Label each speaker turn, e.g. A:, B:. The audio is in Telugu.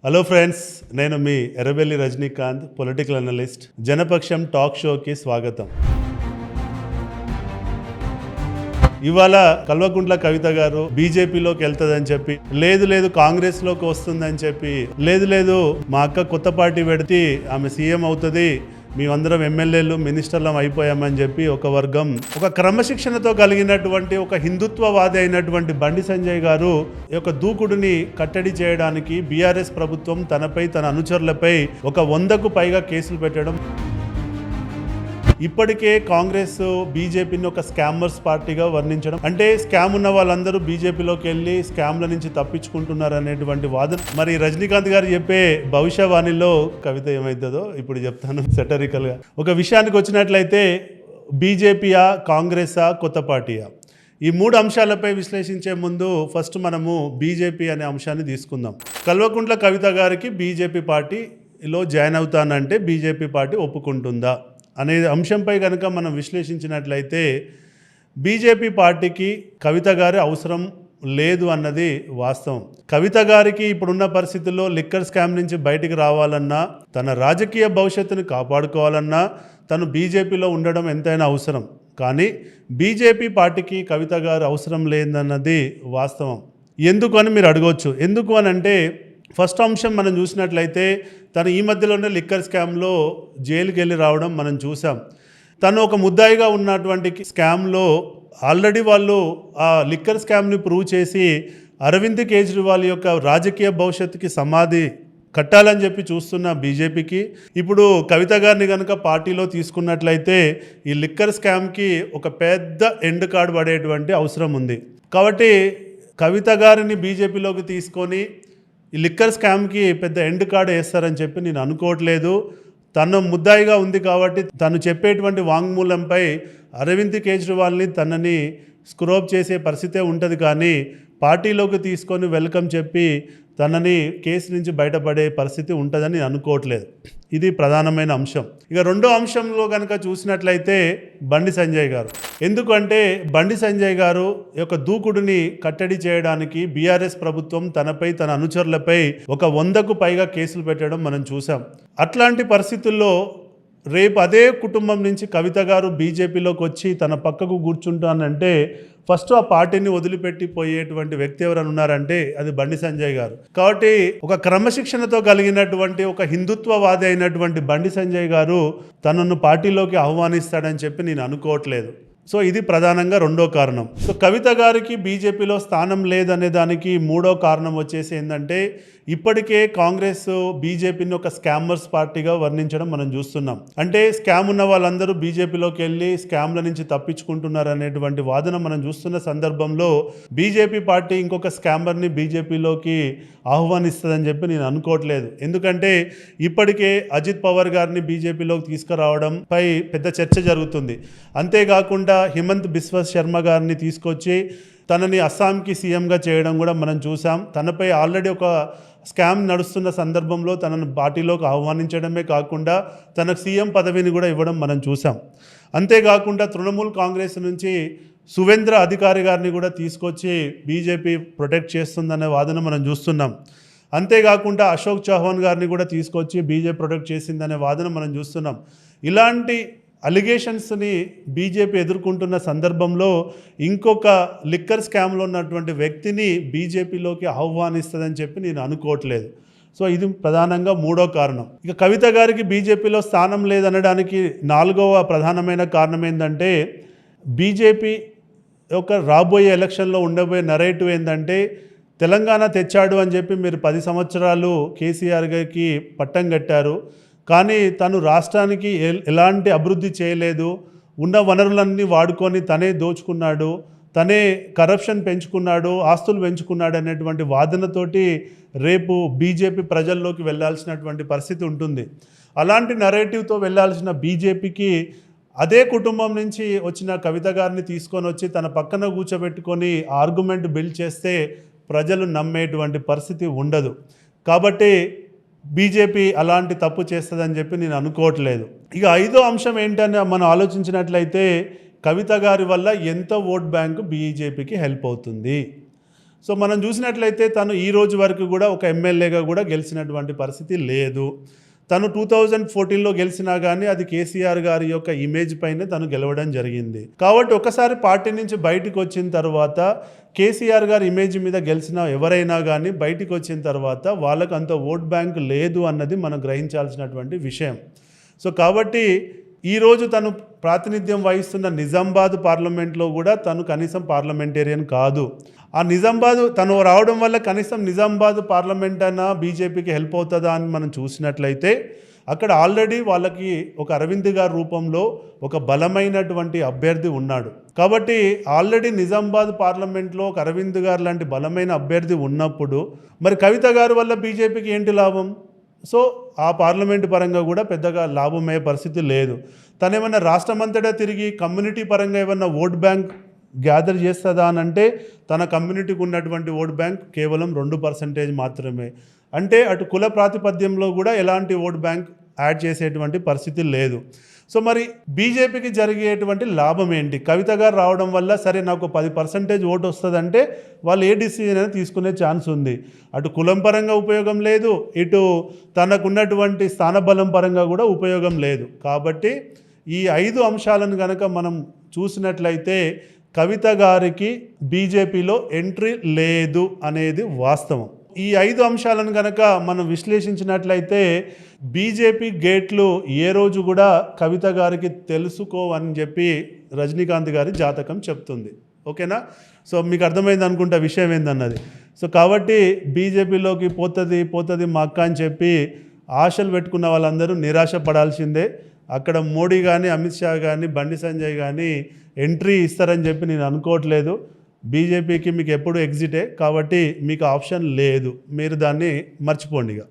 A: హలో ఫ్రెండ్స్, నేను మీ Errabelli Rajinikanth, political analyst. Janapaksham talk షోకి స్వాగతం. ఇవాళ కల్వకుంట్ల కవిత గారు బీజేపీలోకి వెళ్తుందని చెప్పి, లేదు కాంగ్రెస్లోకి వస్తుందని చెప్పి, లేదు మా అక్క కొత్త పార్టీ పెడితే ఆమె సీఎం అవుతుంది, మేమందరం ఎమ్మెల్యేలు మినిస్టర్లం అయిపోయామని చెప్పి ఒక వర్గం, ఒక క్రమశిక్షణతో కలిగినటువంటి ఒక హిందుత్వవాది అయినటువంటి బండి సంజయ్ గారు యొక్క దూకుడుని కట్టడి చేయడానికి బీఆర్ఎస్ ప్రభుత్వం తనపై తన అనుచరులపై ఒక 100కు పైగా కేసులు పెట్టడం, ఇప్పటికే కాంగ్రెస్ బీజేపీని ఒక స్కామర్స్ పార్టీగా వర్ణించడం, అంటే స్కామ్ ఉన్న వాళ్ళందరూ బీజేపీలోకి వెళ్ళి స్కామ్ల నుంచి తప్పించుకుంటున్నారు అనేటువంటి వాదన. మరి రజనీకాంత్ గారు చెప్పే భవిష్యవాణిలో కవిత ఏమవుతుందో ఇప్పుడు చెప్తాను సెటరికల్గా. ఒక విషయానికి వచ్చినట్లయితే బీజేపీయా, కాంగ్రెసా, కొత్త పార్టీయా, ఈ 3 అంశాలపై విశ్లేషించే ముందు ఫస్ట్ మనము బీజేపీ అనే అంశాన్ని తీసుకుందాం. కల్వకుంట్ల కవిత గారికి బీజేపీ పార్టీలో జాయిన్ అవుతానంటే బీజేపీ పార్టీ ఒప్పుకుంటుందా అనే అంశంపై కనుక మనం విశ్లేషించినట్లయితే బీజేపీ పార్టీకి కవిత గారి అవసరం లేదు అన్నది వాస్తవం. కవిత గారికి ఇప్పుడున్న పరిస్థితుల్లో లిక్కర్ స్కామ్ నుంచి బయటికి రావాలన్నా, తన రాజకీయ భవిష్యత్తును కాపాడుకోవాలన్నా తను బీజేపీలో ఉండడం ఎంతైనా అవసరం. కానీ బీజేపీ పార్టీకి కవిత గారు అవసరం లేదన్నది వాస్తవం. ఎందుకు అని మీరు అడగవచ్చు. ఎందుకు అని అంటే, ఫస్ట్ అంశం మనం చూసినట్లయితే తను ఈ మధ్యలోనే లిక్కర్ స్కామ్లో జైలుకి వెళ్ళి రావడం మనం చూసాం. తను ఒక ముద్దాయిగా ఉన్నటువంటి స్కామ్లో ఆల్రెడీ వాళ్ళు ఆ లిక్కర్ స్కామ్ని ప్రూవ్ చేసి అరవింద్ కేజ్రీవాల్ యొక్క రాజకీయ భవిష్యత్తుకి సమాధి కట్టాలని చెప్పి చూస్తున్న బీజేపీకి ఇప్పుడు కవిత గారిని కనుక పార్టీలో తీసుకున్నట్లయితే ఈ లిక్కర్ స్కామ్కి ఒక పెద్ద ఎండ్ కార్డ్ పడేటువంటి అవసరం ఉంది. కాబట్టి కవిత గారిని బీజేపీలోకి తీసుకొని ఈ లిక్కర్ స్కామ్కి పెద్ద ఎండ్ కార్డ్ వేస్తారని చెప్పి నేను అనుకోవట్లేదు. తను ముద్దాయిగా ఉంది కాబట్టి తను చెప్పేటువంటి వాంగ్మూలంపై అరవింద్ కేజ్రీవాల్ని తనని స్క్రోప్ చేసే పరిస్థితే ఉంటుంది. కానీ పార్టీలోకి తీసుకొని వెల్కమ్ చెప్పి తనని కేసు నుంచి బయటపడే పరిస్థితి ఉంటుందని అనుకోవట్లేదు. ఇది ప్రధానమైన అంశం. ఇక రెండో అంశంలో కనుక చూసినట్లయితే బండి సంజయ్ గారు. ఎందుకంటే బండి సంజయ్ గారు యొక్క దూకుడుని కట్టడి చేయడానికి బీఆర్ఎస్ ప్రభుత్వం తనపై తన అనుచరులపై ఒక 100కు పైగా కేసులు పెట్టడం మనం చూసాం. అట్లాంటి పరిస్థితుల్లో రేపు అదే కుటుంబం నుంచి కవిత గారు బీజేపీలోకి వచ్చి తన పక్కకు కూర్చుంటానంటే ఫస్ట్ ఆ పార్టీని వదిలిపెట్టి పోయేటువంటి వ్యక్తి ఎవరైనా ఉన్నారంటే అది బండి సంజయ్ గారు. కాబట్టి ఒక క్రమశిక్షణతో కలిగినటువంటి ఒక హిందుత్వవాది అయినటువంటి బండి సంజయ్ గారు తనను పార్టీలోకి ఆహ్వానిస్తాడని చెప్పి నేను అనుకోవట్లేదు. సో ఇది ప్రధానంగా రెండో కారణం. సో కవిత గారికి బీజేపీలో స్థానం లేదనే దానికి మూడో కారణం వచ్చేసి ఏంటంటే, ఇప్పటికే కాంగ్రెస్ బీజేపీని ఒక స్కామర్స్ పార్టీగా వర్ణించడం మనం చూస్తున్నాం. అంటే స్కామ్ ఉన్న వాళ్ళందరూ బీజేపీలోకి వెళ్ళి స్కామ్ల నుంచి తప్పించుకుంటున్నారు అనేటువంటి వాదన మనం చూస్తున్న సందర్భంలో బీజేపీ పార్టీ ఇంకొక స్కామర్ని బీజేపీలోకి ఆహ్వానిస్తుందని చెప్పి నేను అనుకోవట్లేదు. ఎందుకంటే ఇప్పటికే అజిత్ పవార్ గారిని బీజేపీలోకి తీసుకురావడంపై పెద్ద చర్చ జరుగుతుంది. అంతేకాకుండా హిమంత్ బిశ్వ శర్మ గారిని తీసుకొచ్చి తనని అస్సాంకి సీఎంగా చేయడం కూడా మనం చూసాం. తనపై ఆల్రెడీ ఒక స్కామ్ నడుస్తున్న సందర్భంలో తనను పార్టీలోకి ఆహ్వానించడమే కాకుండా తనకు సీఎం పదవిని కూడా ఇవ్వడం మనం చూసాం. అంతేకాకుండా తృణమూల్ కాంగ్రెస్ నుంచి సువేంద్ర అధికారి గారిని కూడా తీసుకొచ్చి బీజేపీ ప్రొటెక్ట్ చేస్తుందనే వాదన మనం చూస్తున్నాం. అంతేకాకుండా అశోక్ చౌహాన్ గారిని కూడా తీసుకొచ్చి బీజేపీ ప్రొటెక్ట్ చేసిందనే వాదన మనం చూస్తున్నాం. ఇలాంటి అలిగేషన్స్ని బీజేపీ ఎదుర్కొంటున్న సందర్భంలో ఇంకొక లిక్కర్ స్కామ్లో ఉన్నటువంటి వ్యక్తిని బీజేపీలోకి ఆహ్వానిస్తుందని చెప్పి నేను అనుకోవట్లేదు. సో ఇది ప్రధానంగా మూడో కారణం. ఇక కవిత గారికి బీజేపీలో స్థానం లేదనడానికి 4వ ప్రధానమైన కారణం ఏంటంటే, బీజేపీ యొక్క రాబోయే ఎలక్షన్లో ఉండబోయే నరేటివ్ ఏంటంటే, తెలంగాణ తెచ్చాడు అని చెప్పి మీరు 10 సంవత్సరాలు కేసీఆర్ గారికి పట్టం కట్టారు, కానీ తను రాష్ట్రానికి ఎలాంటి అభివృద్ధి చేయలేదు, ఉన్న వనరులన్నీ వాడుకొని తనే దోచుకున్నాడు, తనే కరప్షన్ పెంచుకున్నాడు, ఆస్తులు పెంచుకున్నాడు అనేటువంటి వాదనతోటి రేపు బీజేపీ ప్రజల్లోకి వెళ్ళాల్సినటువంటి పరిస్థితి ఉంటుంది. అలాంటి నరేటివ్తో వెళ్ళాల్సిన బీజేపీకి అదే కుటుంబం నుంచి వచ్చిన కవిత గారిని తీసుకొని వచ్చి తన పక్కన కూర్చోబెట్టుకొని ఆర్గ్యుమెంట్ బిల్డ్ చేస్తే ప్రజలు నమ్మేటువంటి పరిస్థితి ఉండదు. కాబట్టి బీజేపీ అలాంటి తప్పు చేస్తుందని చెప్పి నేను అనుకోవట్లేదు. ఇక 5వ అంశం ఏంటని మనం ఆలోచించినట్లయితే, కవిత గారి వల్ల ఎంత ఓట్ బ్యాంకు బీజేపీకి హెల్ప్ అవుతుంది. సో మనం చూసినట్లయితే తను ఈ రోజు వరకు కూడా ఒక ఎమ్మెల్యేగా కూడా గెలిచినటువంటి పరిస్థితి లేదు. తను 2014లో గెలిచినా కానీ అది కేసీఆర్ గారి యొక్క ఇమేజ్ పైనే తను గెలవడం జరిగింది. కాబట్టి ఒకసారి పార్టీ నుంచి బయటకు వచ్చిన తర్వాత కేసీఆర్ గారి ఇమేజ్ మీద గెలిచిన ఎవరైనా కానీ బయటకు వచ్చిన తర్వాత వాళ్ళకు అంత ఓట్ బ్యాంక్ లేదు అన్నది మనం గ్రహించాల్సినటువంటి విషయం. సో కాబట్టి ఈరోజు తను ప్రాతినిధ్యం వహిస్తున్న నిజామాబాద్ పార్లమెంట్లో కూడా తను కనీసం పార్లమెంటేరియన్ కాదు. ఆ నిజామాబాద్ తను రావడం వల్ల కనీసం నిజామాబాద్ పార్లమెంట్ అయినా బీజేపీకి హెల్ప్ అవుతుందా అని మనం చూసినట్లయితే అక్కడ ఆల్రెడీ వాళ్ళకి ఒక అరవింద్ గారి రూపంలో ఒక బలమైనటువంటి అభ్యర్థి ఉన్నాడు. కాబట్టి ఆల్రెడీ నిజామాబాద్ పార్లమెంట్లో ఒక అరవింద్ గారు లాంటి బలమైన అభ్యర్థి ఉన్నప్పుడు మరి కవిత గారి వల్ల బీజేపీకి ఏంటి లాభం? సో ఆ పార్లమెంటు పరంగా కూడా పెద్దగా లాభమయ్యే పరిస్థితి లేదు. తనేమన్నా రాష్ట్రమంతటా తిరిగి కమ్యూనిటీ పరంగా ఏమన్నా ఓట్ బ్యాంక్ గ్యాదర్ చేస్తుందా అని అంటే తన కమ్యూనిటీకి ఉన్నటువంటి ఓట్ బ్యాంక్ కేవలం 2% మాత్రమే. అంటే అటు కుల ప్రాతిపద్యంలో కూడా ఎలాంటి ఓట్ బ్యాంక్ యాడ్ చేసేటువంటి పరిస్థితి లేదు. సో మరి బీజేపీకి జరిగేటువంటి లాభం ఏంటి? కవిత గారు రావడం వల్ల సరే నాకు 10% ఓటు వస్తుందంటే వాళ్ళు ఏ డిసిజన్ అయినా తీసుకునే ఛాన్స్ ఉంది. అటు కులం పరంగా ఉపయోగం లేదు, ఇటు తనకున్నటువంటి స్థానబలం పరంగా కూడా ఉపయోగం లేదు. కాబట్టి ఈ 5 అంశాలను కనుక మనం చూసినట్లయితే కవిత గారికి బీజేపీలో ఎంట్రీ లేదు అనేది వాస్తవం. ఈ 5 అంశాలను కనుక మనం విశ్లేషించినట్లయితే బీజేపీ గేట్లు ఏ రోజు కూడా కవిత గారికి తెలుసుకోవని చెప్పి రజనీకాంత్ గారి జాతకం చెప్తుంది. ఓకేనా? సో మీకు అర్థమైంది అనుకుంటా విషయం ఏందన్నది. సో కాబట్టి బీజేపీలోకి పోతుంది మా అక్క అని చెప్పి ఆశలు పెట్టుకున్న వాళ్ళందరూ నిరాశ పడాల్సిందే. అక్కడ మోడీ కానీ అమిత్ షా కానీ బండి సంజయ్ కానీ ఎంట్రీ ఇస్తారని చెప్పి నేను అనుకోవట్లేదు. బీజేపీకి మీకు ఎప్పుడు ఎగ్జిటే, కాబట్టి మీకు ఆప్షన్ లేదు. మీరు దాన్ని మర్చిపోండి ఇక.